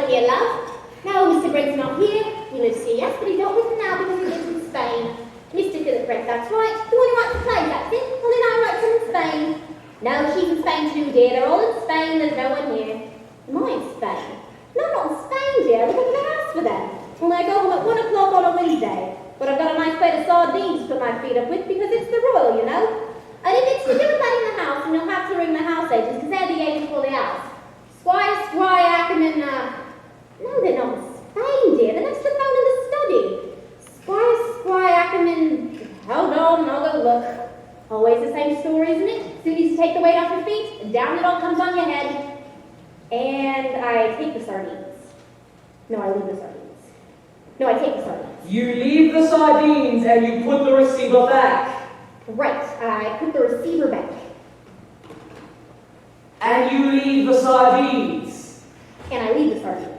live here, love. No, Mr. Brett's not here. He lives here, yes, but he don't live now because he lives in Spain. Mr. Philip Brett, that's right. The one who writes the plays, that's it. Well, then I write them in Spain. No, she's in Spain too, dear. They're all in Spain. There's no one here. Am I in Spain? No, I'm not in Spain, dear. We're looking at a house for them. Well, I go home at 1 o'clock on a Wednesday. But I've got a nice plate of sardines to put my feet up with because it's the royal, you know. And if it's to do with letting the house, then you'll have to ring the house agents because they're the agents for the house. Squire, Ackerman, no, they're not in Spain, dear. They're next to the phone in the study. Squire, Ackerman, hold on, I'll go look. Always the same story, isn't it? As soon as you take the weight off your feet, and down it all comes on your head. And I take the sardines. No, I leave the sardines. No, I take the sardines. You leave the sardines and you put the receiver back. Right, I put the receiver back. And you leave the sardines. And I leave the sardines.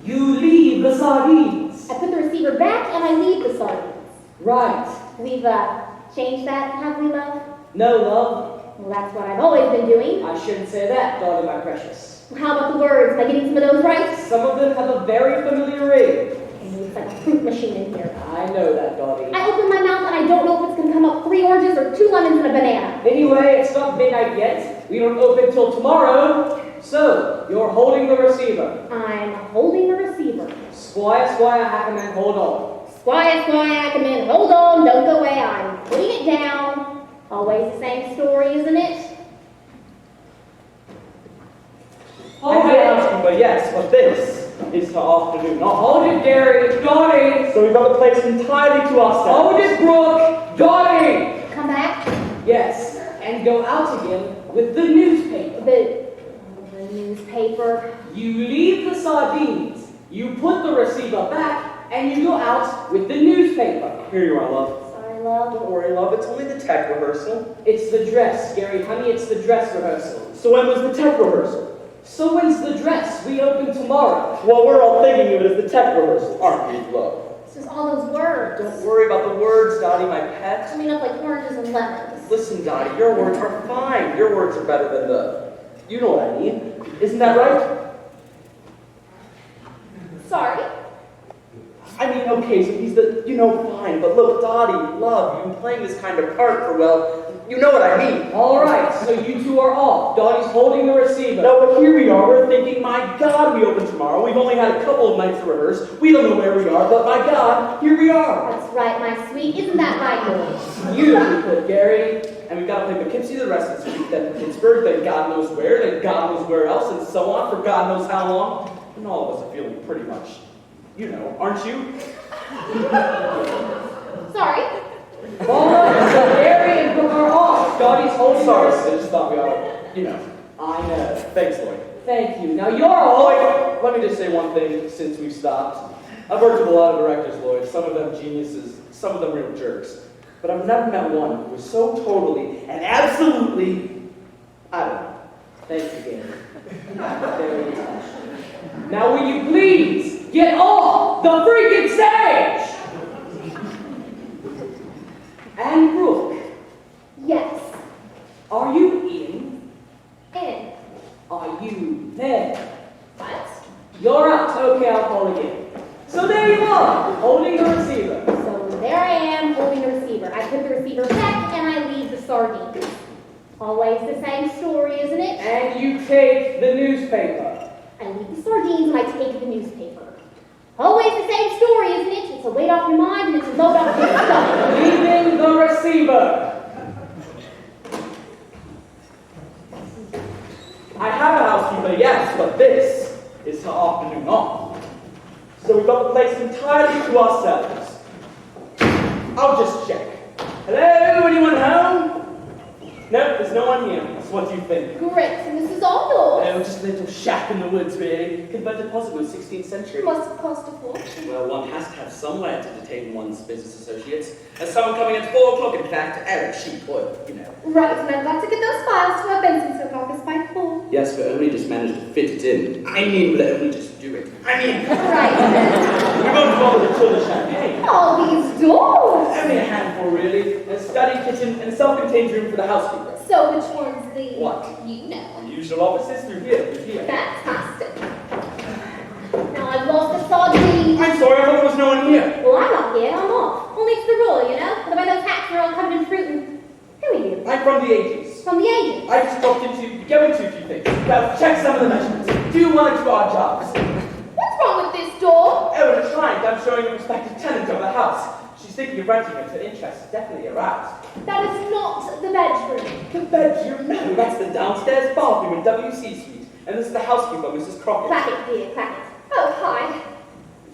You leave the sardines. I put the receiver back and I leave the sardines. Right. We've changed that, have we, love? No, love. Well, that's what I've always been doing. I shouldn't say that, darling, my precious. Well, how about the words? Am I getting some of those right? Some of them have a very familiar ring. It's like a fruit machine in here. I know that, darling. I open my mouth and I don't know if it's going to come up 3 oranges or 2 lemons and a banana. Anyway, it's not midnight yet. We don't open till tomorrow. So, you're holding the receiver. I'm holding the receiver. Squire, Ackerman, hold on. Squire, Ackerman, hold on, don't go away. I'm putting it down. Always the same story, isn't it? Hold it. But yes, but this is the afternoon. Now hold it, Gary. Dottie. So we've got the place entirely to ourselves. Hold it, Brooke. Dottie. Come back. Yes, and go out again with the newspaper. The newspaper. You leave the sardines, you put the receiver back, and you go out with the newspaper. Here you are, love. Sorry, love. Don't worry, love. It's only the tech rehearsal. It's the dress, Gary, honey. It's the dress rehearsal. So when was the tech rehearsal? So when's the dress? We open tomorrow. Well, we're all thinking of it as the tech rehearsal, aren't we, love? It's just all those words. Don't worry about the words, Dottie, my pet. Coming up like oranges and lemons. Listen, Dottie, your words are fine. Your words are better than the... You know what I mean. Isn't that right? Sorry. I mean, okay, so he's the, fine. But look, Dottie, love, you've been playing this kind of part for, well, you know what I mean. All right, so you two are off. Dottie's holding the receiver. No, but here we are. We're thinking, my God, we open tomorrow. We've only had a couple of nights to rehearse. We don't know where we are, but my God, here we are. That's right, my sweet. Isn't that right? Beautifully put, Gary. And we've got to play Poughkeepsie the rest of this week, then Pittsburgh, then God knows where, then God knows where else, and so on for God knows how long. And all of us are feeling pretty much, aren't you? Sorry. All right, so Gary and Brooke are off. Dottie's holding Sorry, the I receiver. just thought we ought, I know. Thanks, Lloyd. Thank you. Now you're Oh, all... wait, let me just say one thing since we've stopped. I've worked with a lot of directors, Lloyd, some of them geniuses, some of them real jerks. But I've never met one who was so totally and absolutely, I don't know. Thank you, Gary. Very touched. Now will you please get off the freaking stage? And Brooke, Yes. are you in? In. Are you there? What? You're out. Okay, I'll call again. So there you are, holding the receiver. So there I am, holding the receiver. I put the receiver back and I leave the sardines. Always the same story, isn't it? And you take the newspaper. I leave the sardines and I take the newspaper. Always the same story, isn't it? It's a weight off your mind and it's a load off your stomach. Leaving the receiver. I have a housekeeper, yes, but this is her afternoon off. So we've got the place entirely to ourselves. I'll just check. Hello, anyone home? No, there's no one here. That's what you think. Great, and this is all yours. Oh, just a little shack in the woods, really. Converted possibly 16th century. Must have cost a fortune. Well, one has to have somewhere to detain one's business associates. There's someone coming at 4 o'clock, in fact. Eric Sheepwood, Right, and I've got to get those files to our Benson's office by 4. Yes, but only just managed to fit it in. I mean, but only just do it. Right. We won't bother to chill the champagne. All these doors. Only a handful, really. A study, kitchen, and a self-contained room for the housekeeper. So which one's the... What? You know. Usual offices through here, Fantastic. Now mind to our jobs. What's wrong with this door? Oh, in a client, I'm showing a prospective tenant of the house. She's thinking of renting it, her interest is definitely aroused. That is not the bedroom. The bedroom? No, that's the downstairs bathroom in WC Suite. And this is the housekeeper, Mrs. Crockett. Clacket, dear, clacket. Oh, hi.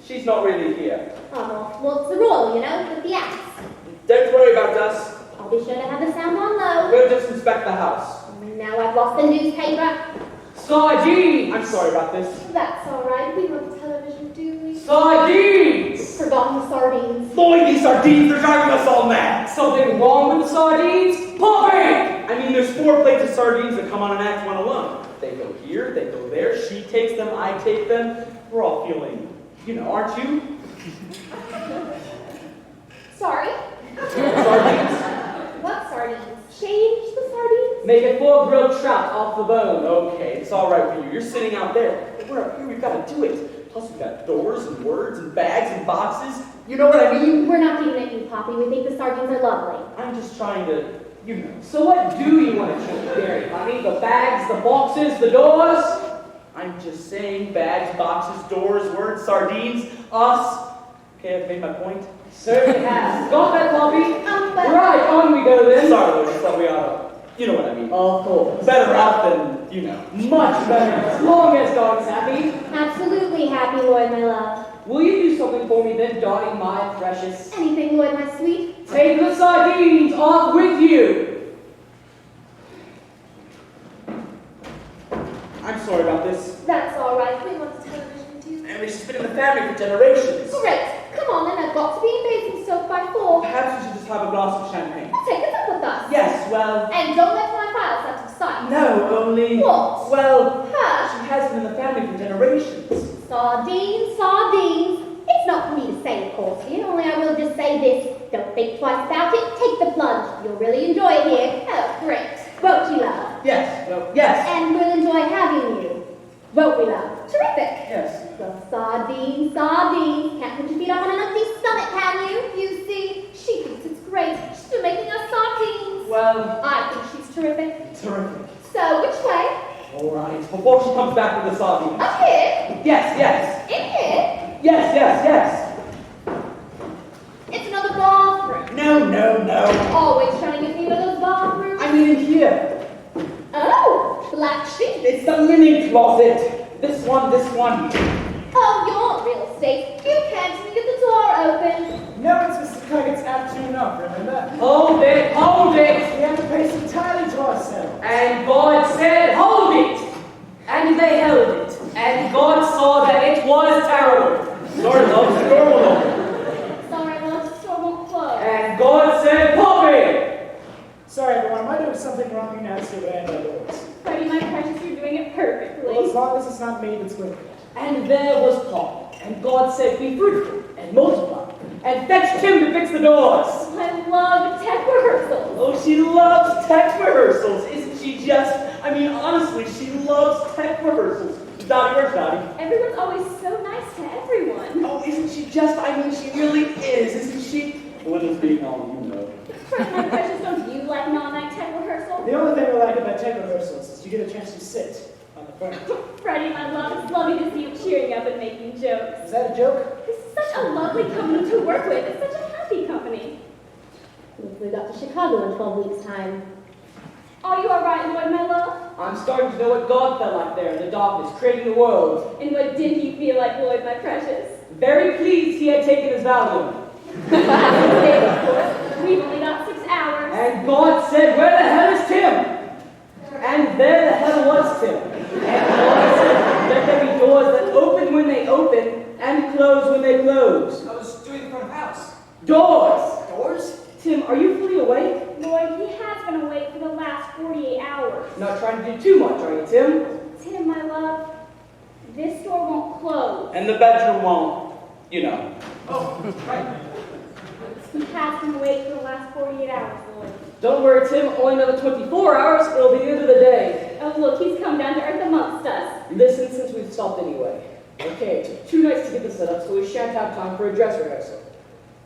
She's not really here. Oh, well, it's the royal, you know, with the axe. Don't worry about us. I'll be sure to have the sound on low. We'll just inspect the house. Now I've lost the newspaper. Sardines! I'm sorry about this. That's all right. We love television, do we? Sardines! Forgotten the sardines. Lloyd, these sardines are driving us all mad. Something wrong with the sardines? Poppy! I mean, there's 4 plates of sardines that come on an Act 1 alone. They go here, they go there, she takes them, I take them. We're all feeling, you know, aren't you? Sorry? Sardines? What sardines? Change the sardines? Make it 4 grilled trout off the bone. Okay, it's all right for you. You're sitting out there. But we're up here, we've got to do it. Plus, we've got doors and words and bags and boxes. You know what I mean? We're not giving it you, Poppy. We think the sardines are lovely. I'm just trying to, you know. So what do you want to change, Gary, honey? The bags, the boxes, the doors? I'm just saying bags, boxes, doors, words, sardines, us. Okay, I've made my point. Certainly has. Got that, Poppy? But... Right, on we go then. Sorry, Lloyd, I thought we ought to, you know what I mean. Of course. Better out than, you know. Much better, as long as Dot's happy. Absolutely happy, Lloyd, my love. Will you do something for me then, Dottie, my precious? Anything, Lloyd, my sweet? Take the sardines off with you. I'm sorry about this. That's all right. We love television, too. I mean, she's been in the family for generations. Great. Come on, then. I've got to be in bathing soap by 4. Perhaps we should just have a glass of champagne. Take it up with us. Yes, well, And don't let my files out of sight. no, only... What? Well, Huh? she has been in the family for generations. Sardines, sardines. It's not for me to say, of course, Ian, only I will just say this. Don't think twice about it. Take the plunge. You'll really enjoy it here. Oh, great. Won't you, love? Yes, well, yes. And we'll enjoy having you. Won't we, love? Terrific. Yes. The sardines, sardines. Can't put your feet up on an empty stomach, can you? You see, she thinks it's great. She's been making us sardines. Well, I think she's terrific. terrific. So, which way? All right, before she comes back with the sardines. Up here? Yes, yes. In here? Yes, yes, yes. It's another bathroom. No, no, no. Always trying to get me one of those bathrooms. I mean in here. Oh, black sheep. It's the linen closet. This one, this one. Oh, you're real estate. You can't even get the door open. No, it's Mr. Cuggett's afternoon off, remember? Hold it, hold it. We have to pay some entirely to ourselves. And God said, hold it. And they held it. And God saw that it was terrible. Sorry, love, the door will open. Sorry, love, the store won't close. And God said, Poppy. Sorry, everyone, am I doing something wrong? You now see the end doors. Freddie, my precious, you're doing it perfectly. Well, as long as it's not me that's with it. And there was Poppy. And God said, be fruitful and multiply. And fetched him to fix the doors. I love tech rehearsals. Oh, she loves tech rehearsals. Isn't she just? I mean, honestly, she loves tech rehearsals. Dottie, where's Dottie? Everyone's always so nice to everyone. Oh, isn't she just? I mean, she really is, isn't she? Linda's being all you know. Freddie, my precious, don't you like non-night tech rehearsal? The only thing I like about tech rehearsals is you get a chance to sit on the front. Freddie, my love, it's lovely to see you cheering up and making jokes. Is that a joke? This is such a lovely company to work with. It's such a happy company. We got to Chicago in 12 weeks' time. Are you all right, Lloyd, my love? I'm starting to know what God felt like there in the darkness, creating the world. And what did he feel like, Lloyd, my precious? Very pleased he had taken his Valium. Today, of course. We've only got 6 hours. And God said, where the hell is Tim? And there the hell was Tim. And God said, let there be doors that open when they open and close when they close. I was doing the front of house. Doors! Doors? Tim, are you fully awake? Lloyd, he has been awake for the last 48 hours. Not trying to do too much, are you, Tim? Tim, my love, this door won't close. And the bedroom won't, you know. Oh, right. He has been awake for the last 48 hours, Lloyd. Don't worry, Tim. Only another 24 hours. It'll be the end of the day. Oh, look, he's come down to earth amongst us. Listen, since we've stopped anyway. Okay, it took 2 nights to get this set up, so we shan't have time for a dress rehearsal.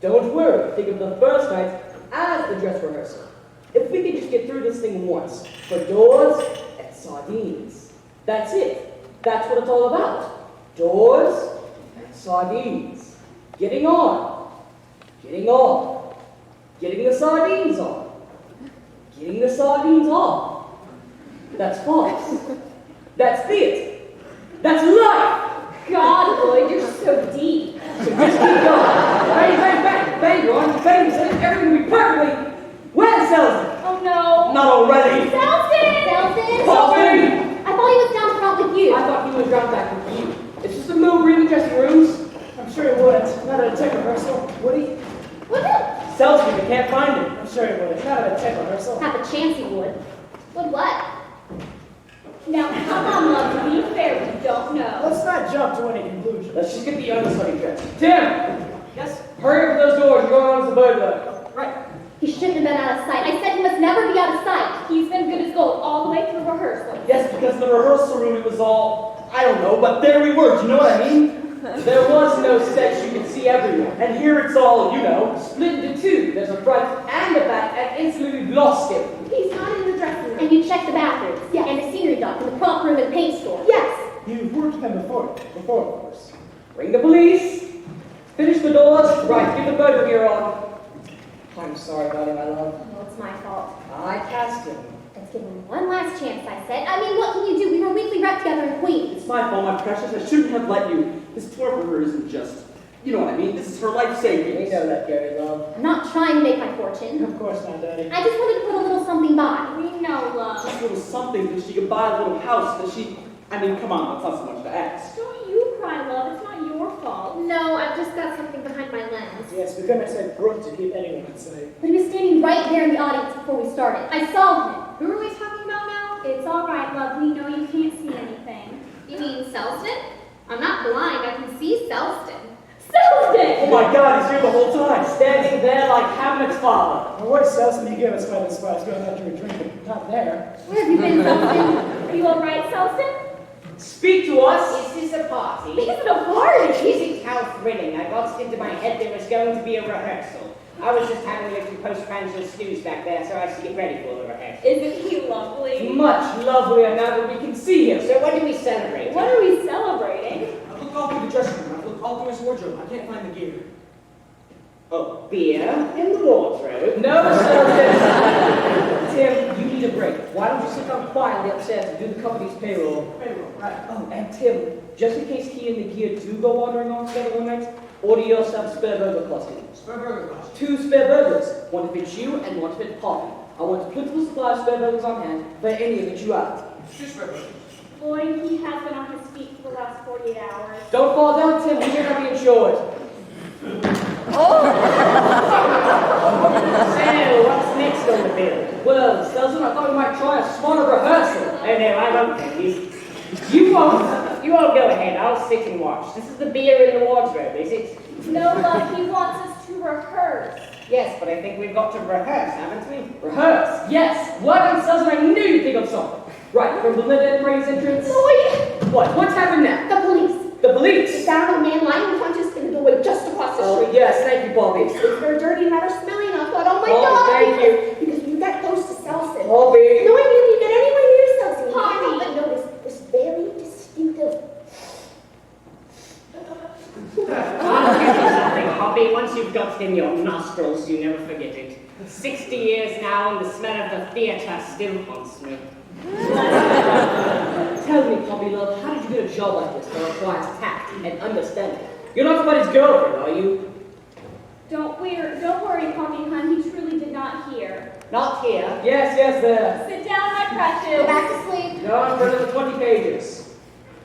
Don't worry. Think of the first night as the dress rehearsal. If we could just get through this thing once, for doors and sardines. That's it. That's what it's all about. Doors and sardines. Getting on. Getting off. Getting the sardines on. Getting the sardines off. That's false. That's theatre. That's life. God, Lloyd, you're so deep. So just keep going. Bang, bang, bang. Bang, Ron. Bang. Everything will be perfectly. Where's Selden? Oh no. Not already. Selden! Selden! Coffee! I thought he was down front with you. I thought he was round back with you. It's just a move reading dressing rooms. I'm sure he wouldn't. Not at a tech rehearsal, would he? Would it? Sells me, we can't find him. I'm sure he wouldn't. Not at a tech rehearsal. Have a chance he would. Would what? Now, come on, love, to be fair, we don't know. Let's not jump to any conclusions. Let's just get the understudy dressed. Tim! Yes? Hurry up with those doors. You're going on as a burglar. Right. He shouldn't have been out of sight. I said he must never be out of sight. He's been good as gold all the way through rehearsal. Yes, because the rehearsal room, it was all, I don't know, but there we were. Do you know what I mean? There was no set. You could see everyone. And here it's all, you know. Split into two. There's a front and a back, and instantly we've lost him. He's not in the dressing room. And you checked the bathrooms. Yeah. And the scenery dock, and the prop room and paint store. Yes. You've worked with them before, of course. Ring the police. Finish the doors. Right, get the burglar gear on. I'm sorry about it, my love. Oh, it's my fault. I cast him. Let's give him one last chance, I said. I mean, what can you do? We were weekly rep together in Queens. It's my fault, my precious. I shouldn't have let you. This tour for her isn't just, you know what I mean? This is her life savings. We know that, Gary, love. I'm not trying to make my fortune. Of course not, Daddy. I just wanted to put a little something by. We know, love. Just a little something that she could buy a little house that she, I mean, come on, that's not so much to ask. Don't you cry, love. It's not your fault. No, I've just got something behind my lens. Yes, we couldn't have said Brooke to keep anyone in sight. But he was standing right there in the audience before we started. I saw him. Who are we talking about now? It's all right, love. We know you can't see anything. You mean Selston? I'm not blind. I can see Selston. Oh my God, he's here the whole time. Standing there like Hamlet's father. Now, what else did you give us by this spot? Going out to a drink, not there. Where have you been, Selston? Are you all right, Selson? Speak to us. Is this a party? This isn't a party. Is it how thrilling? I got into my head there was going to be a rehearsal. I was just having a little post-prandial stews back there so I could get ready for the rehearsal. Isn't he lovely? Much lovelier now that we can see him. So what do we celebrate? What are we celebrating? I've looked all through the dressing room. I've looked all through his wardrobe. I can't find the gear. Oh, beer in the wardrobe? No, sir. Tim, you need a break. Why don't you sit down quietly upstairs and do the company's payroll? Payroll, right. Oh, and Tim, just in case he and the gear do go wandering off together one night, order yourself spare burger costumes. Spare burger costume. 2 spare burgers. One to fit you and one to fit Poppy. I want a plentiful supply of spare burgers on hand for any of you out. 2 spare burgers. Lloyd, he has been on his feet for the last 48 hours. Don't fall down, Tim. We may not be insured. So, what's next on the bill? Well, Stelzner, I thought we might try a smaller rehearsal. Oh no, I won't thank you. You won't. You all go ahead, I'll sit and watch. This is the beer in the wardrobe, is it? No, love, he wants us to rehearse. Yes, but I think we've got to rehearse, haven't we? Rehearse, yes. Well done, Stelzner. I knew you'd think of something. Right, from the Linda and Ray's entrance. Lloyd! What? What's happened now? The police. The police. Found a man lying unconscious in the doorway just across the street. Oh, yes, thank you, Bobby. It's very dirty and rather smelly, and I thought, oh my Oh, God! thank you. Because when you got close to Selson. Bobby. Knowing you get anywhere near Selson, you can't Poppy. help but notice this very distinctive. I'll tell you something, Hoppy. Once you've got it in your nostrils, you never forget it. 60 years now, and the smell of the theatre still haunts me. Tell me, Poppy love, how did you get a job like this that requires tact and understanding? You're not somebody's girlfriend, are you? Don't worry, Poppy, hon, he truly did not hear. Not here. Yes, there. Sit down, my Go precious. back to sleep. Go on for another 20 pages.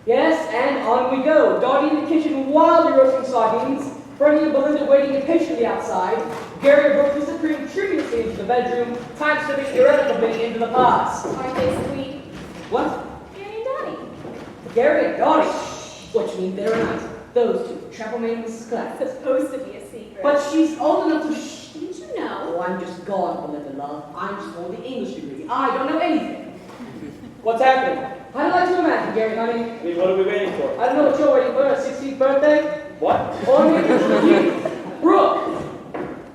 Yes, and on we go. Dottie in the kitchen wildly roasting sardines. Freddie and Belinda waiting impatiently outside. Gary and Brooke disappearing tribuliously into the bedroom. Time slipping irrevocably into the past. Aren't they sweet? What? Gary and Donnie. Gary and Dottie? What you mean they're not? Those two. Travel made in Mrs. Clapp. It's supposed to be a secret. But she's old enough to shh. didn't you know? Oh, I'm just gone, Belinda love. I'm just holding the English degree. I don't know anything. What's happening? How do you like to imagine, Gary, honey? I mean, what are we waiting for? I don't know what you're waiting for, a 16th birthday? What? Or maybe it's for you. Brooke!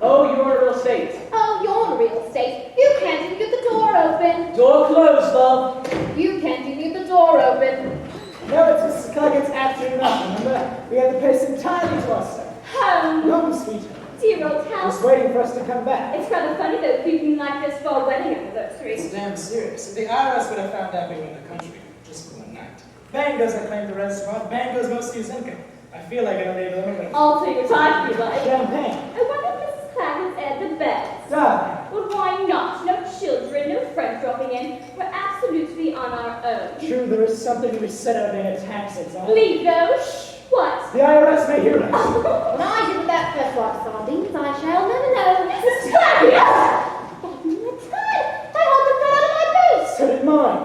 Oh, you're in real estate. Oh, you're in real estate. You can't even get the door open. Door closed, love. You can't even get the door open. No, it's Mrs. Coggan's afternoon off, remember? We have the place entirely to ourselves. Home. Home, sweetheart. Dear old Just house. waiting for us to come back. It's rather funny though, keeping like this for our wedding anniversary. It's damn serious. If the IRS would have found out we were in the country just for one night. Bang goes I claim the restaurant. Bang goes most of his income. I feel like I'm able to I'll tell you what I feel like. champagne. I wonder if Mrs. Clackett's at the best. Darling. Well, why not? No children, no friends dropping in. We're absolutely on our own. True, there is something to be said about being a tax exempt. Leave those. What? The IRS may hear us. When I get that first lot of sardines, I shall never know. Mrs. Clackett! I hold the fell out of my boots. So did mine.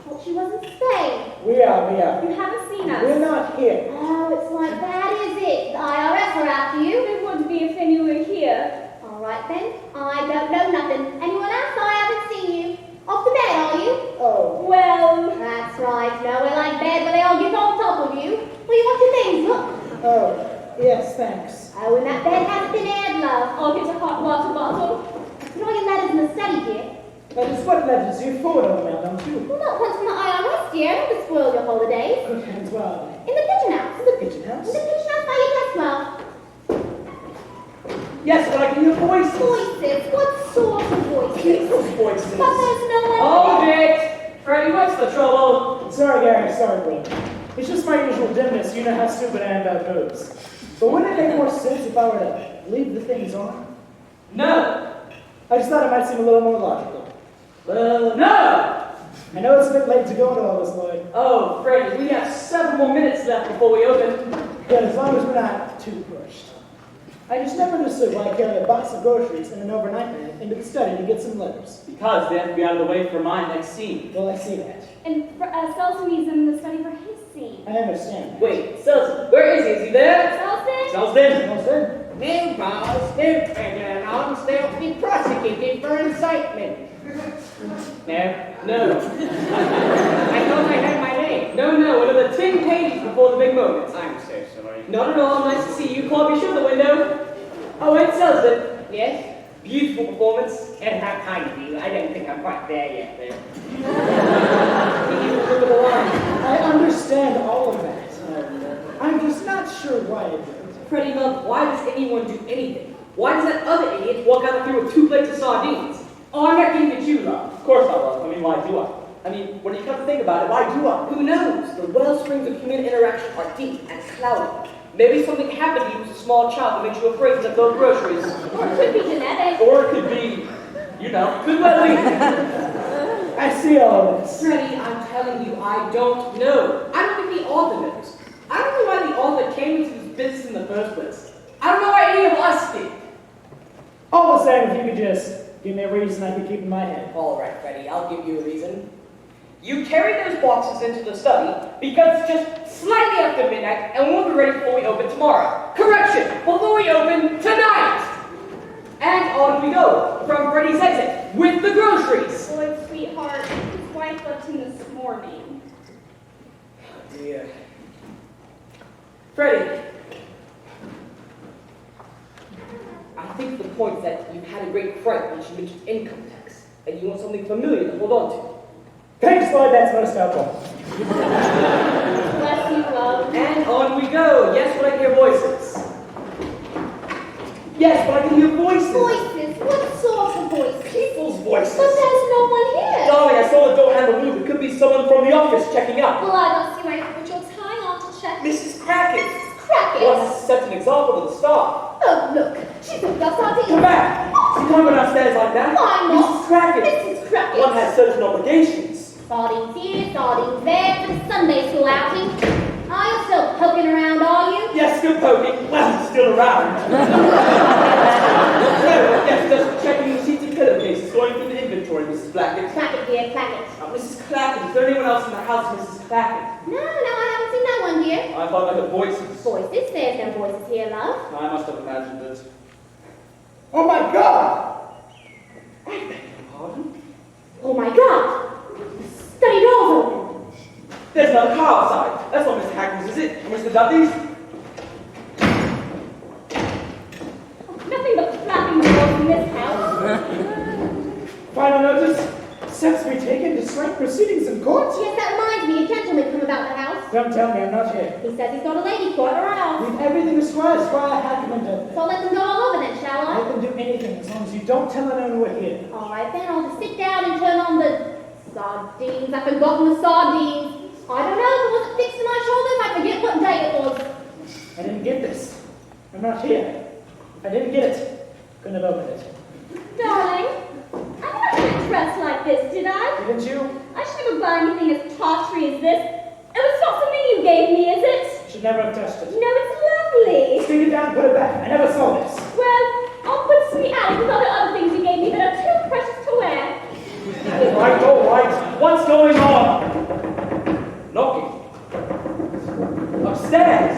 Thought she was in Spain. We are. You haven't seen us. We're not here. Oh, it's like that, is it? The IRS are after you. It would be if they knew we're here. All right then. I don't know nothing. Anyone else? I haven't seen you. Off the bed, are you? Oh. Well, that's right. Nowhere like bed where they all get on top of you. Well, you want your things? Look. Oh. Yes, thanks. Oh, and that bed hasn't been aired, love. I'll get a hot water bottle. Put all your letters in the study, dear. That is what letters you forward on the mail, don't you? Well, not ones from the IRS, dear. Don't spoil your holidays. Good hands, where are they? In the pigeon house. In the pigeon house? In the pigeon house by your desk, love. Yes, but I can hear voices. Voices. What sort of voices? Voices. But there's no one Hold there. it! Freddie, what's the trouble? Sorry, Gary. Sorry, bro. It's just my usual dimness. You know how stupid I am about boobs. But wouldn't it make more sense if I were to leave the things on? No. I just thought it might seem a little more logical. Well, no! I know it's a bit late to go into all this, Lloyd. Oh, Freddie, we have 7 more minutes left before we open. But as long as we're not too pushed. I just never understood why I carry a box of groceries and an overnight man into the study to get some letters. Because they have to be out of the way for my next scene. Well, I see that. And Selson needs them in the study for his scene. I understand. Wait, Selson, where is he? Is he there? Selson? Selson! Well said. No, boss, no criminals. They'll be prosecuted for incitement. No. I thought I had my name. No, another 10 pages before the big moment. I'm so sorry. Not at all. Nice to see you. Can't be sure the window. Oh, it Selson. Yes? Beautiful performance. And how kind of you. I don't think I'm quite there yet, though. You remember the line. I understand all of that. I'm just not sure why I did it. Freddie, love, why does anyone do anything? Why does that other idiot walk out of here with 2 plates of sardines? Oh, I'm not getting at you, love. Of course I love. I mean, why do I? I mean, when you come to think about it, why do I? Who knows? The well springs of human interaction are deep and cloudy. Maybe something happened to you as a small child that makes you afraid to let go of groceries. Or it could be genetic. Or it could be, you know, Could well be. I see all of this. Freddie, I'm telling you, I don't know. I don't think the author knows. I don't know why the author came into this business in the first place. I don't know why any of us did. All the same, if you could just give me a reason I could keep in my head. All right, Freddie, I'll give you a reason. You carried those boxes into the study because it's just slightly after midnight and won't be ready before we open tomorrow. Correction, before we open tonight! And on we go, from Freddie's exit, with the groceries. Boy, sweetheart, his wife left him this morning. Dear. Freddie, I think the point is that you've had a great fright when she mentioned income tax, and you want something familiar to hold on to. Thanks, Lloyd, that's most helpful. Bless you, love. And on we go. Yes, but I can hear voices. Yes, but I can hear voices. Voices? What sort of voices? people's voices. But there's no one here. Darling, I saw the door handle move. It could be someone from the office checking out. Well, I don't see why you put your tie on to check. Mrs. Crackett. Crackett. Wants to set an example to the staff. Oh, look. She took us out to Come eat. back. You can't go downstairs like that. Why not? Mrs. Crackett. Mrs. Crackett. One has certain obligations. Sardines here, sardines there, for the Sunday school outing. Are you still poking around, are you? Yes, still poking. Well, he's still around. No, yes, just checking the sheets and pillowcases, going through the inventory, Mrs. Blackett. Clackett, dear, Clackett. Mrs. Clackett, is there anyone else in the house, Mrs. Clackett? No, I haven't seen that one, dear. I thought I heard voices. Voices? There's no voices here, love. I must have imagined it. Oh my God! I beg your pardon? Oh my God! Study doors open. There's no car outside. That's not Mr. Hackman's, is it? Or Mr. Dudley's? Nothing but flapping doors in this house. Final notice. Steps be taken to strike proceedings in court. Yes, that reminds to me a gentleman come about the house. Don't tell me I'm not here. He says he's got a lady quite around. Leave everything to Squire. Squire had come and done. So I'll let them go all over then, shall I? Let them do anything as long as you don't tell anyone we're here. All right, then I'll just sit down and turn on the sardines. I've forgotten the sardines. I don't know, if it wasn't fixed to my shoulders, I forget what day it was. I didn't get this. I'm not here. If I didn't get it, couldn't have opened it. Darling, I never had a dress like this, did I? Didn't you? I should never buy anything as tawdry as this. It was not something you gave me, is it? Should never have touched it. No, it's lovely. Stick it down, put it back. I never saw this. Well, I'll put it in the attic with all the other things you gave me that are too precious to wear. All right. What's going on? Knocking. Upstairs.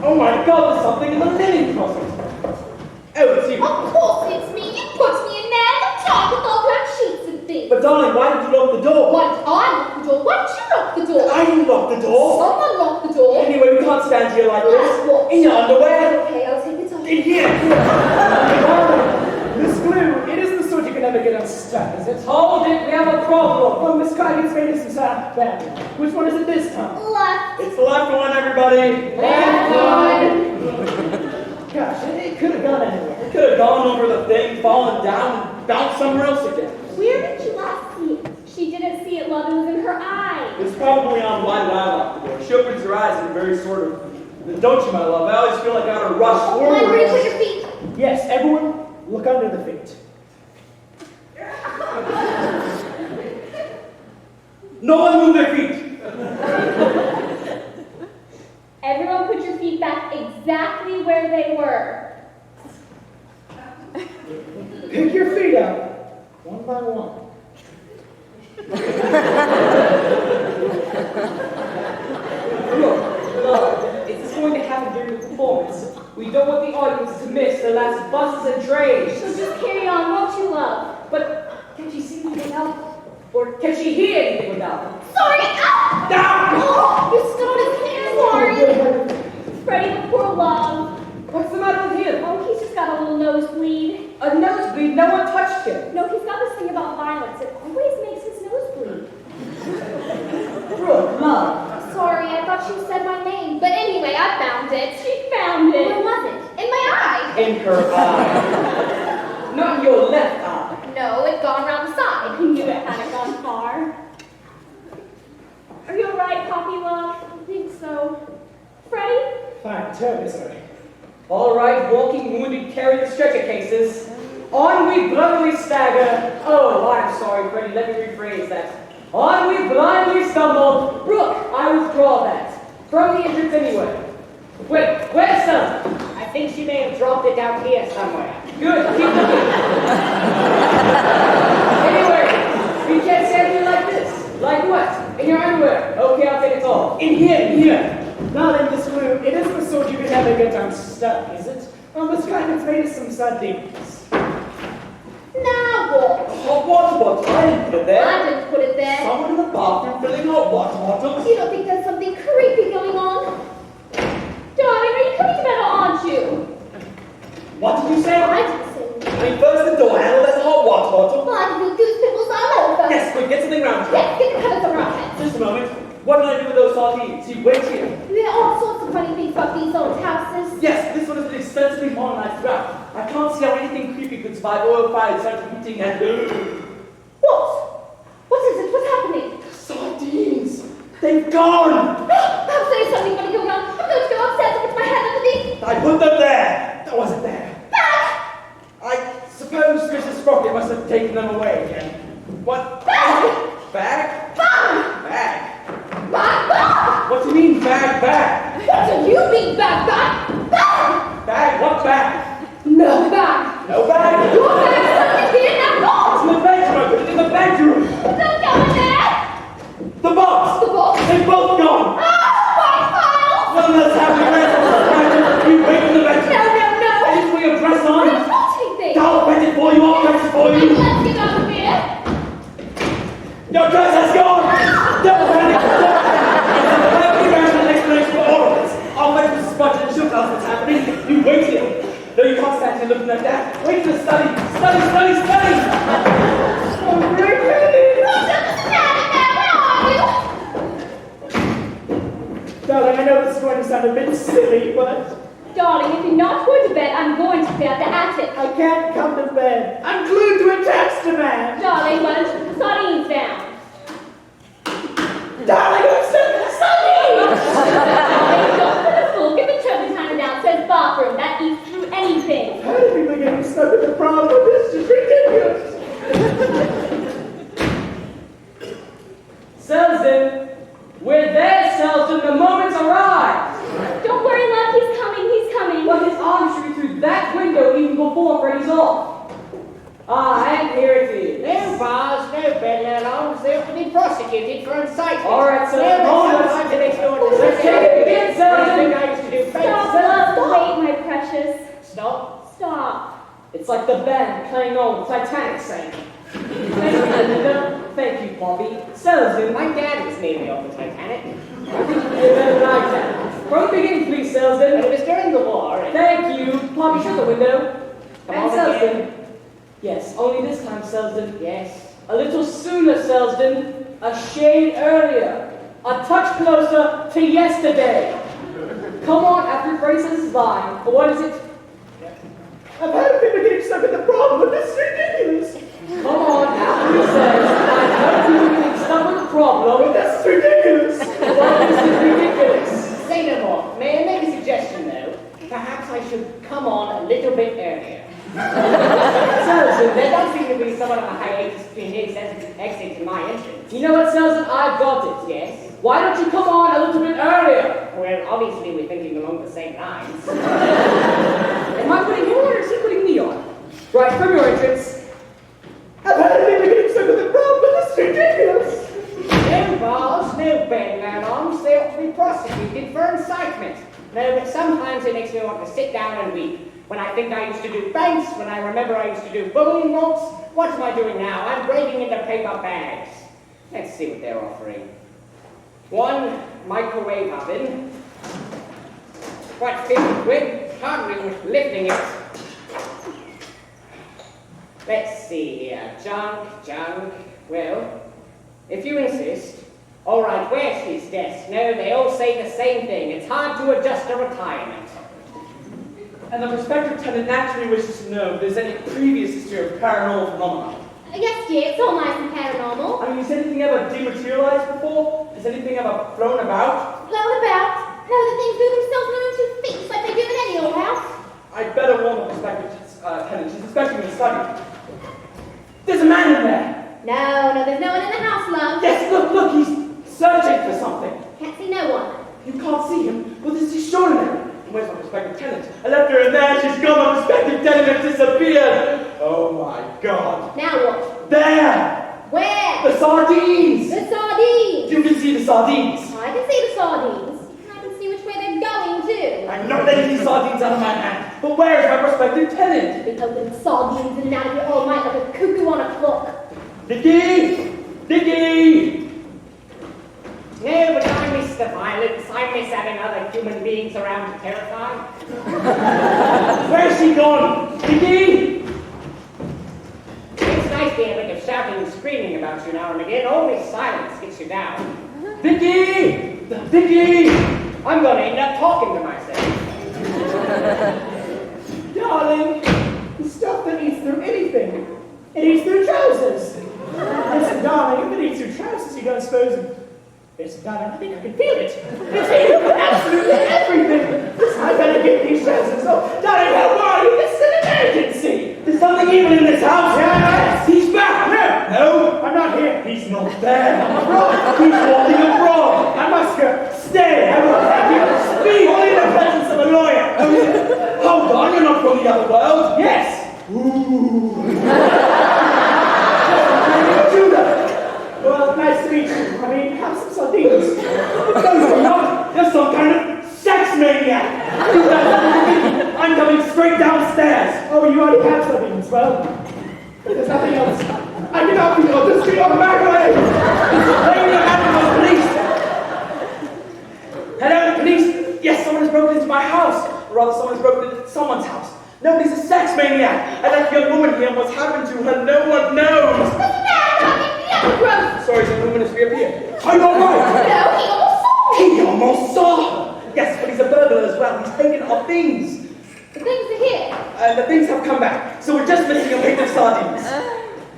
Oh my God, there's something in the linen closet. Oh, it's you. Of course it's me. You put me in there at the top with all black sheets and things. But darling, why did you lock the door? Why did I lock the door? Why did you lock the door? I didn't lock the door. Someone locked the door. Anyway, we can't stand here like this. What? In your underwear. Okay, I'll take it off. In here. Miss Glue, it isn't the sort you can ever get unstuck, is it? Hold it, we have a problem. Oh, Miss Craggan's made us bad one. Which one is it this time? Left. It's the left one, everybody. Left one. Gosh, it could have gone anywhere. We could have gone over the thing, fallen down, and bounced somewhere else again. Where did you last see it? She didn't see it, love. It was in her eye. It's probably on why did I lock the door. She opens her eyes in a very sort of, don't you, my love? I always feel like I gotta rush Come on, where you put forward. your feet? Yes, everyone, look under the feet. No one move their feet. Everyone put your feet back exactly where they were. Pick your feet up, one by one. Look, is this going to happen during the performance? We don't want the audience to miss the last buses and trains. So just carry on, won't you, love? But can she see anything else? Or can she hear anything without them? Sorry. Ow! Down! Oh, you stood on his hair. Sorry. Freddie, the poor love. What's the matter with him? Oh, he's just got a little nosebleed. A nosebleed? No one touched him. No, he's got this thing about violence. It always makes his nose bleed. Brooke, love. Sorry, I thought you said my name. But anyway, I found it. She found Where it. was it? In my eye. In her eye. Not in your left eye. No, it gone round the side. He knew it hadn't gone far. Are you all right, Poppy, love? I think so. Freddie? Fine, terribly sorry. All right, walking wounded carry the stretcher cases. On we blindly stagger. Oh, I'm sorry, Freddie, let me rephrase that. On we blindly stumble. Brooke, I withdraw that. From the entrance anyway. Wait, where's Sam? I think she may have dropped it down here somewhere. Good, keep looking. Anyway, we can't stand here like this. Like what? In your underwear. Okay, I'll take it all. In here. Darling, Miss Glue, it isn't the sort you can ever get unstuck, is it? Oh, Miss Craggan's made us some sardines. Now what? Hot water bottle. I didn't put it there. I didn't put it there. Someone in the bathroom filling hot water bottles. You don't think there's something creepy going on? Darling, are you coming to bed or aren't you? What did you say? I didn't say anything. I mean, first the door handle, then the hot water bottle. Well, I can do goose pimples all over. Yes, quick, get something round. Yes, get the covers on our heads. Just a moment. What did I do with those sardines? You wait here. There are all sorts of funny things about these old houses. Yes, this one has been expensively modernized throughout. I can't see how anything creepy could survive oil fires, central heating, and What? What is it? What's happening? sardines. They've gone. Perhaps there's something funny going on. I'm going to go upstairs and put my head underneath. I put them there. That wasn't there. Bag! I suppose Mrs. Sprocket must have taken them away again. What? Bag! Bag? Bag! Bag? Bag! What do you mean bag? Bag? What do you mean, bag? Bag! Bag? What bag? No bag! No bag? Your bag is something here now! It's in the bedroom. I put it in the bedroom. Don't go in there! The box. The box! They've both gone. Ah, Well, let's have the rest. You wait in the my files! bedroom. No! I just put your dress I on. don't want anything! I'll press it for you. I'll press it for you. Let's get out of here! Your dress has gone. Don't panic. I'll give you an explanation for all of this. I'll make Mrs. Sprocket and she'll tell us what's happening. You wait here. No, you can't stand here looking like that. Wait to study. Study. Oh, great baby! Darling, I know this is going to sound a bit silly, but Darling, if you're not going to bed, I'm going to clear out the attic. I can't come to bed. I'm glued to a text man. Darling, why don't you put the sardines down? Darling, I'm stuck in the sardines! Darling, don't put a fool. Get the turpentine downstairs bathroom. That eats through anything. How do people getting stuck with the problem? This is ridiculous. Selden! We're there, Selden! The moment's arrived! Don't worry, love. He's coming. He's coming. Well, his arm should be through that window even before Freddy's off. Ah, and here it is. No bars, no bed alarms, they'll have to be prosecuted for incitement. All right, Selden, hold on. To next door to Let's take it again, Selden! I used to do Stop, love. Wait, my precious. Stop. Stop. It's like the band playing on Titanic sang. Thank you, Linda. Thank you, Poppy. Selden, My dad was nearly on the Titanic. I think you did better than I can. From the beginning, please, But Selden. it was during the war. Thank you. Poppy, shut the window. Come And on Selden. again. Yes, only this time, Selden. Yes. A little sooner, Selden. A shade earlier. A touch closer to yesterday. Come on, after Freddy says his line. Or what is it? I've had people getting stuck with the problem, but this is ridiculous. Come on, after he says, I've heard people getting stuck with the problem. This is ridiculous. Well, this is ridiculous. Say no more. May I make a suggestion, though? Perhaps I should come on a little bit earlier. Selden, There does seem to be somewhat of a hiatus between the exit and my entrance. you know what, Selden? I've got it. Yes? Why don't you come on a little bit earlier? Well, obviously we're thinking along the same lines. Am I putting you on or is he putting me on? Right, from your entrance. I've had people getting stuck with the problem, but this is ridiculous. No bars, no bed alarms, they ought to be prosecuted for incitement. No, but sometimes it makes me want to sit down and weep. When I think I used to do banks, when I remember I used to do bullion vaults, what am I doing now? I'm breaking into paper bags. Let's see what they're offering. One microwave oven. What, 50 quid? Hardly worth lifting it. Let's see here. Junk. Well, if you insist. All right, where's his desk? No, they all say the same thing. It's hard to adjust to retirement. And the prospective tenant naturally wishes to know if there's any previous history of paranormal phenomena. Yes, dear, it's all nice and paranormal. I mean, has anything ever dematerialized before? Has anything ever flown about? Blown about. No, the things move themselves on their own 2 feet, like they do in any old house. I'd better warn the prospective tenant. She's inspecting the study. There's a man in there! No, there's no one in the house, love. Yes, look, he's searching for something. Can't see no one. You can't see him? Well, this is extraordinary. And where's my prospective tenant? I left her in there, she's gone, my prospective tenant has disappeared! Oh my god. Now what? There! Where? The sardines! The sardines. You can see the sardines! I can see the sardines. I can see which way they're going to. I'm not letting these sardines out of my hand. But where is my prospective tenant? Been opening sardines and now you're all night like a cuckoo on a clock. Dickie! Dickie! No, but I miss the violence. I miss having other human beings around to terrify. Where's she gone? Dickie! It's nice to hear a bit of shouting and screaming about you now and again. Always silence gets you down. Dickie! Dickie! I'm going to end up talking to myself. Darling, the stuff that eats through anything. It eats through trousers. Listen, darling, if it eats through trousers, you don't suppose... Listen, darling, I think I can feel it. It's eating through absolutely everything. Listen, I better get these trousers off. Darling, how are you? This is an emergency. There's something evil in this house! Yes. He's back! No, I'm not here. He's not there! He's walking abroad! I must go. Stay! I will have you! Speak! Only in the presence of a lawyer! Hold on, you're not from the other world! Yes. Ooh! Well, nice to meet you. I mean, have some sardines. No, you're not! You're some kind of sex maniac! You guys, I'm coming straight downstairs! Oh, you already have sardines. Well, there's nothing else. I can help you. I'll just be on the back way. Bring the man to the police! Hello, police! Yes, someone has broken into my house! Or rather, someone has broken into someone's house. Nobody's a sex maniac! I left a young woman here and what's happened to her, no one knows! Gross. Sorry, the young woman has reappeared. Are you alright? No, he almost saw me. He almost saw her. Yes, but he's a burglar as well. He's taken our things. The things are here. The things have come back. So we're just missing a plate of sardines.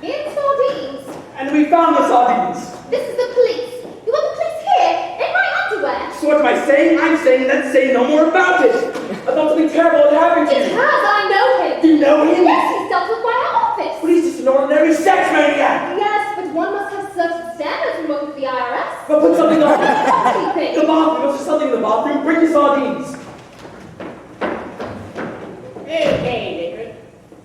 In sardines. And we found the sardines. This is the police. You want the police here? In my underwear? So what am I saying? I'm saying let's say no more about it. I thought something terrible had happened to you. Because I know him. Do you know him? Yes, he stopped with my office. But he's just an ordinary sex maniac. Yes, but one must have certain standards when working for the IRS. But put something on. Everything. The bathroom. Let's do something in the bathroom. Bring the sardines. Okay, Dick.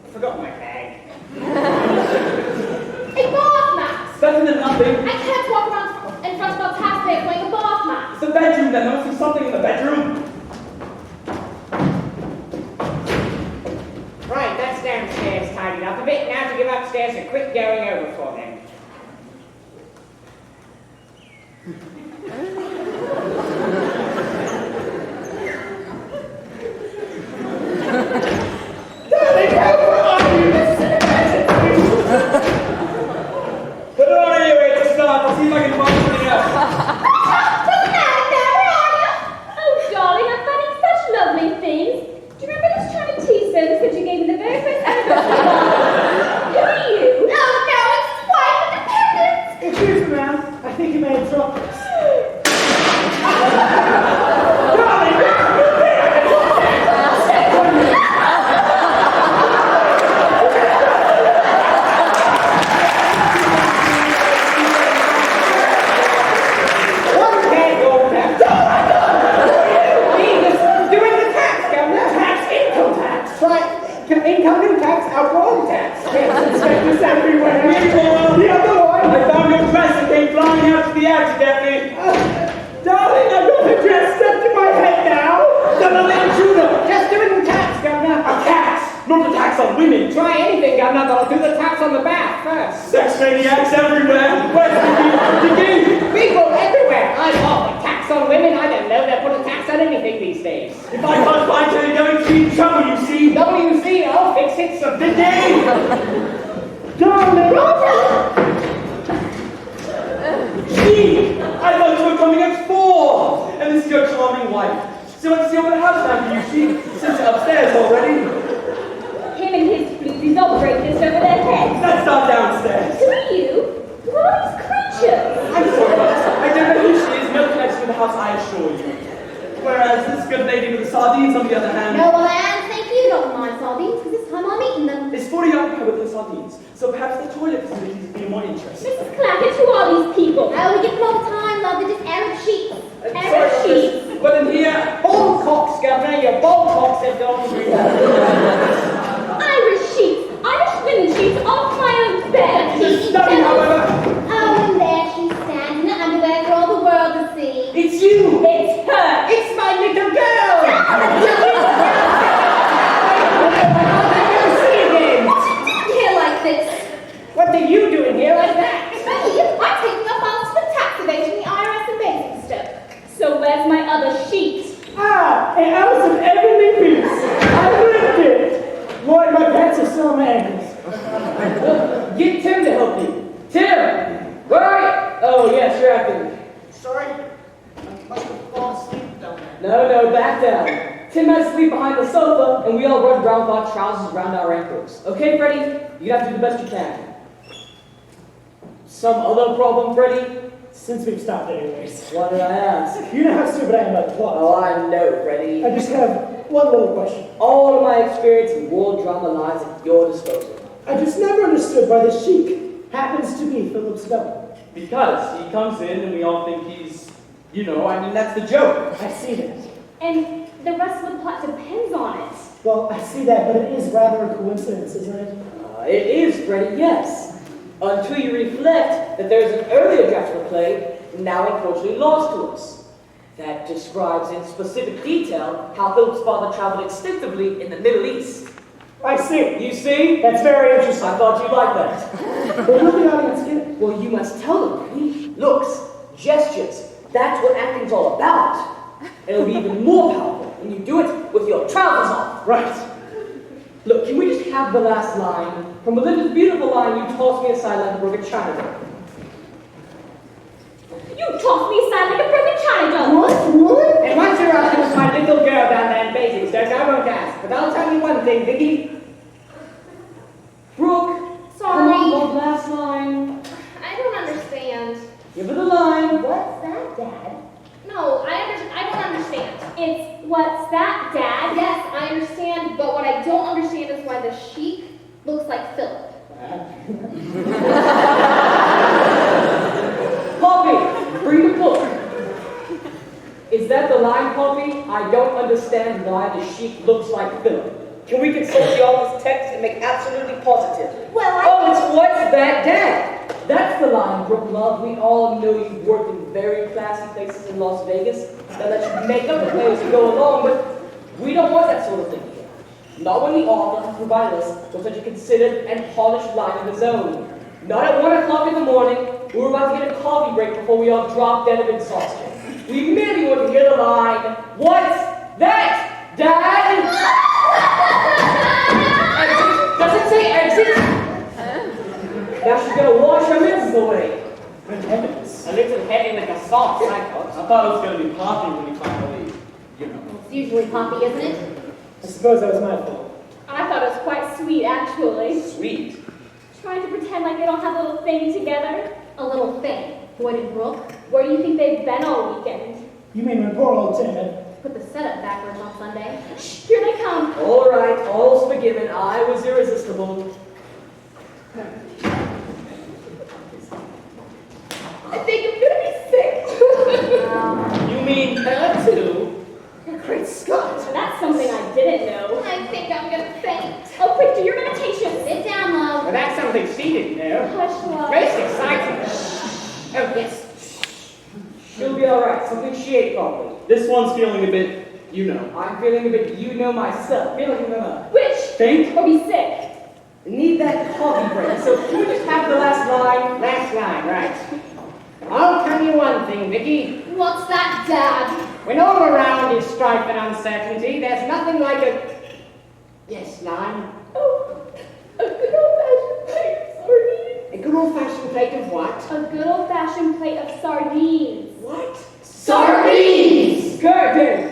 I forgot my bag. A bath mat. Better than nothing. I can't walk around in front of our taxpayer wearing a bath mat. It's the bedroom then. There must be something in the bedroom. Right, that's downstairs tidied up a bit. Now to give upstairs a quick going over for them. Darling, how are you? This is an emergency. Put it on anyway to start. I'll see if I can find something else. Doesn't matter now, where are you? Oh, darling, I'm finding such lovely things. Do you remember just trying to tease them because you gave me the very first anniversary ball? Who are you? No, it's his wife, independence. Excuse me, ma'am. I think you may have dropped this. Darling, Income tax, alcohol tax. inspectors everywhere. Meanwhile, The other one. I found your dress and came flying out to the air to get me. Darling, I've got the dress stuck to my head now. Double intruder. Just doing the tax, Governor. A tax, not a tax on women. Try anything, Governor, but I'll do the tax on the bath first. Sex maniacs everywhere. Where's the begin? People everywhere. I'm off a tax on women. I don't know. They put a tax on anything these days. If I can't find you, you're going to be in trouble, you see. WC, I'll fix it. So The day. Darling. Gee, I thought you were coming at 4. And this is your charming wife. So let's see what the house now for you. She sits upstairs already. Him and his floozies all break this over their heads. Let's start downstairs. Who are you? Who are these creatures? I'm sorry, I don't know who she is. No connection with the house, I assure you. Whereas this good lady with the sardines, on the other hand, No, well, Anne, thank you. Don't mind sardines, because this time I'm eating them. is fully occupied with the sardines. So perhaps the toilet facilities would be more interesting. Mrs. Clackett, who are these people? Oh, we get them all the time, love. They're just Arab sheep. Arab sheep. But in here, Bull cocks, Governor. Your bull cocks have gone through. Irish sheep. Irish linen sheets off my own bed. the study, however, Oh, and there she stands in her underwear for all the world to see. it's you. It's her. It's my little girl. See again. What you doing here like this? What are you doing here like that? Me? I'm taking up files for tax evasion, the IRS and Basingstoke. So where's my other sheet? Ah, an ounce of ebony piece. I ripped it. Lord, my pants are still on my ankles. Get Tim to help you. Tim! Right! Oh, yes, you're acting. Sorry, I must have fallen asleep down there. No, back down. Tim has to sleep behind the sofa, and we all run around with our trousers around our ankles. Okay, Freddie? You have to do the best you can. Some other problem, Freddie? Since we've stopped anyways. What did I ask? You know how stupid I am about the plot. Oh, I know, Freddie. I just have one little question. All of my experience in world drama lies at your disposal. I just never understood why the sheik happens to be Philip's double. Because he comes in and we all think he's, that's the joke. I see that. And the rest of the plot depends on it. Well, I see that, but it is rather a coincidence, isn't it? It is, Freddie, yes. Until you reflect that there's an earlier draft of the play, now unfortunately lost to us, that describes in specific detail how Philip's father traveled extensively in the Middle East. I see. You see? That's very interesting. I thought you'd like that. But will the audience get it? Well, you must tell them, Freddie. Looks, gestures, that's what acting's all about. And it'll be even more powerful when you do it with your trousers on. Right. Look, can we just have the last line? From within this beautiful line, you toss me aside like a broken china. You tossed me aside like a broken kind of. What? And once you're up, there's my little girl down there in bathing suit. I won't ask, but I'll tell you one thing, Vicky. Brooke, Sorry. come on, Lord, last line. I don't understand. Give her the line. What's that, Dad? No, I don't understand. It's, what's that, Dad? Yes, I understand, but what I don't understand is why the sheik looks like Philip. Poppy, bring the book. Is that the line, Poppy? I don't understand why the sheik looks like Philip. Can we consult the office text and make absolutely positive? Well, Oh, it's what's that, Dad? That's the line, Brooke Love. We all know you've worked in very classy places in Las Vegas that let you make up the play as you go along, but we don't want that sort of thing here. Not when the author has provided us with such a considered and polished line of his own. Not at 1 o'clock in the morning, we were about to get a coffee break before we all dropped dead of exhaustion. We merely want to hear the line, what's that, Dad? Exit. Does it say exit? Now she's gonna wash her misses away. Good heavens. A little heavy with the sauce, I I thought. thought it was going to be Poppy when you finally, you know. it's usually Poppy, isn't it? I suppose that was my fault. I thought it was quite sweet, actually. Sweet. Trying to pretend like they don't have a little thing together. A little thing. Boyd and Brooke Where do you think they've been all weekend? You mean when poor old Tim had... put the setup backwards on Sunday. Here they come. All right, all's forgiven. I was irresistible. I think I'm gonna be sick. You mean her too? Great Scott! That's something I didn't know. I think I'm gonna faint. Oh, quick, do your meditations. Sit down, love. Well, that's something she didn't know. Hush, love. Most exciting. Oh, yes. She'll be all right. Something she ate probably. This one's feeling a bit, you know. I'm feeling a bit, you know myself. Feeling Which? Faint? Or be sick. need that coffee break. So can we just have the last line? Last line, right. I'll tell you one thing, Vicky. What's that, Dad? When all around is strife and uncertainty, there's nothing like a... Yes, line. Oh, a good old-fashioned plate of sardines. A good old-fashioned plate of what? A good old-fashioned plate of sardines. What? Sardines! Curtain!